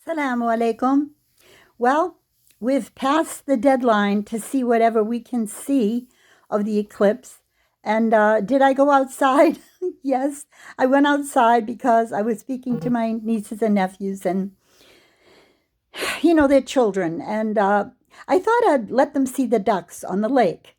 Assalamu alaikum. Well, we've passed the deadline to see whatever we can see of the eclipse. And did I go outside? Yes, I went outside because I was speaking to my nieces and nephews, and they're children. And I thought I'd let them see the ducks on the lake.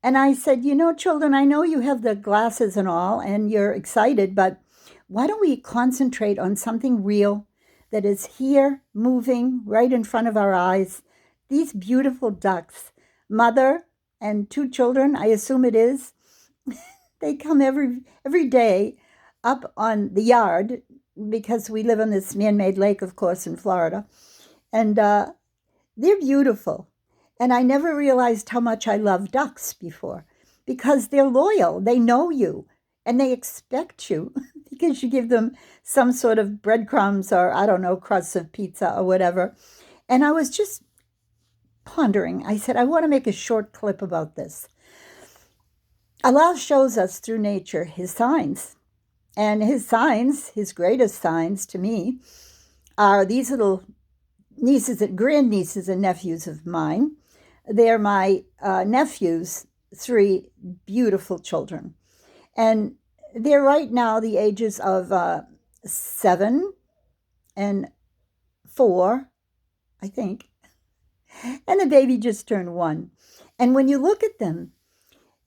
And I said, children, I know you have the glasses and all, and you're excited, but why don't we concentrate on something real that is here, moving right in front of our eyes? These beautiful ducks, mother and two children, I assume it is, they come every day up on the yard because we live on this man-made lake, of course, in Florida, and they're beautiful. And I never realized how much I love ducks before because they're loyal. They know you and they expect you because you give them some sort of breadcrumbs or, I don't know, crusts of pizza or whatever. And I was just pondering. I said, I want to make a short clip about this. Allah shows us through nature his signs. And his signs, his greatest signs to me, are these little nieces and grandnieces and nephews of mine. They're my nephew's three beautiful children. And they're right now the ages of 7 and 4, I think. And the baby just turned 1. And when you look at them,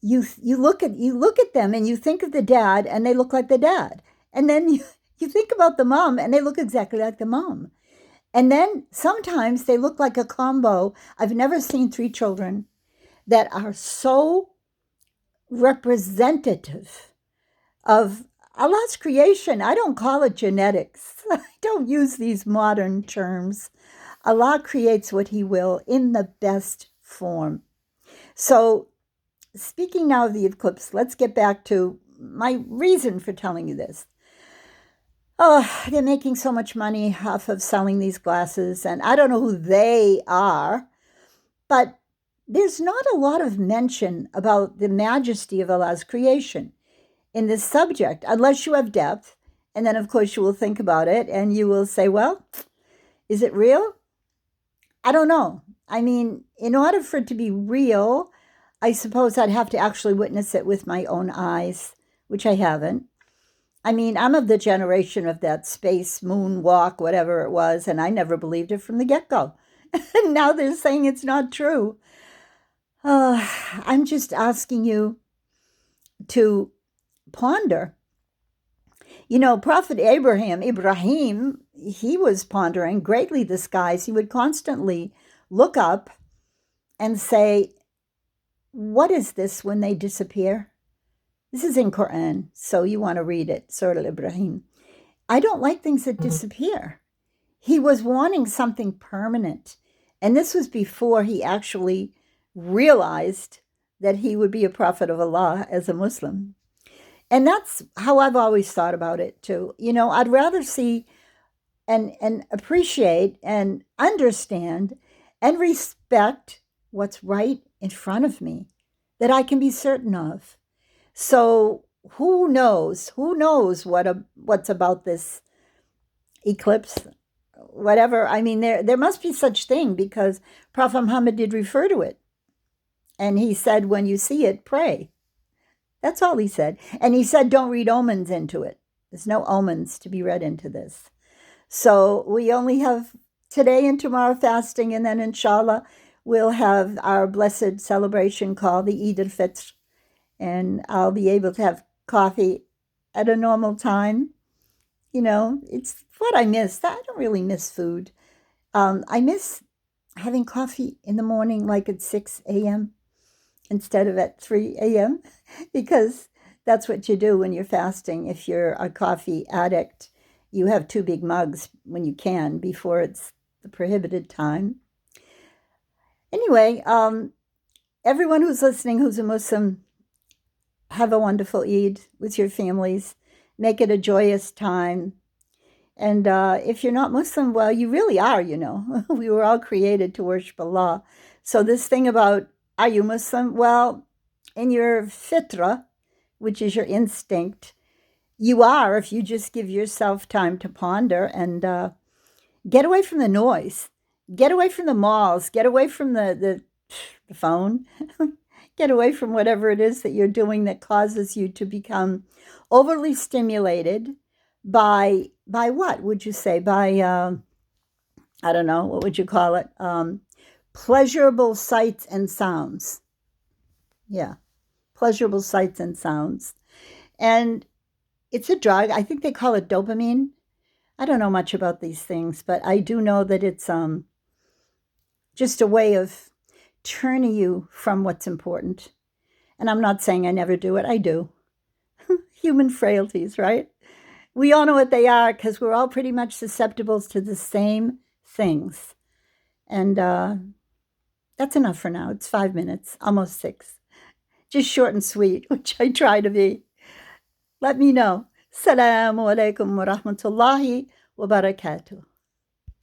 you look at them and you think of the dad and they look like the dad. And then you think about the mom and they look exactly like the mom. And then sometimes they look like a combo. I've never seen 3 children that are so representative of Allah's creation. I don't call it genetics. I don't use these modern terms. Allah creates what he will in the best form. So speaking now of the eclipse, let's get back to my reason for telling you this. Oh, they're making so much money off of selling these glasses, and I don't know who they are, but there's not a lot of mention about the majesty of Allah's creation in this subject, unless you have depth. And then, of course, you will think about it and you will say, well, is it real? I don't know. I mean, in order for it to be real, I suppose I'd have to actually witness it with my own eyes, which I haven't. I mean, I'm of the generation of that space moon walk, whatever it was, and I never believed it from the get-go. And now they're saying it's not true. I'm just asking you to ponder. Prophet Ibrahim, he was pondering greatly the skies. He would constantly look up and say, what is this when they disappear? This is in Quran, so you want to read it, Surah Ibrahim. I don't like things that disappear. He was wanting something permanent. And this was before he actually realized that he would be a prophet of Allah as a Muslim. And that's how I've always thought about it too. I'd rather see and appreciate and understand and respect what's right in front of me that I can be certain of. So who knows what's about this eclipse, whatever. I mean, there must be such thing because Prophet Muhammad did refer to it. And he said, when you see it, pray. That's all he said. And he said, don't read omens into it. There's no omens to be read into this. So we only have today and tomorrow fasting, and then inshallah, we'll have our blessed celebration called the Eid al-Fitr. And I'll be able to have coffee at a normal time. It's what I miss. I don't really miss food. I miss having coffee in the morning, like at 6 a.m. instead of at 3 a.m. because that's what you do when you're fasting. If you're a coffee addict, you have 2 big mugs when you can before it's the prohibited time. Anyway, everyone who's listening who's a Muslim, have a wonderful Eid with your families. Make it a joyous time. And if you're not Muslim, well, you really are, We were all created to worship Allah. So this thing about, are you Muslim? Well, in your fitrah, which is your instinct, you are if you just give yourself time to ponder and Get away from the noise. Get away from the malls. Get away from the phone. Get away from whatever it is that you're doing that causes you to become overly stimulated by what would you say? By I don't know, what would you call it? Pleasurable sights and sounds. Yeah, pleasurable sights and sounds. And it's a drug. I think they call it dopamine. I don't know much about these things, but I do know that it's just a way of turning you from what's important. And I'm not saying I never do it. I do. Human frailties, right? We all know what they are because we're all pretty much susceptible to the same things. And that's enough for now. It's 5 minutes, almost 6. Just short and sweet, which I try to be. Let me know. Assalamu alaikum wa rahmatullahi wa barakatuh.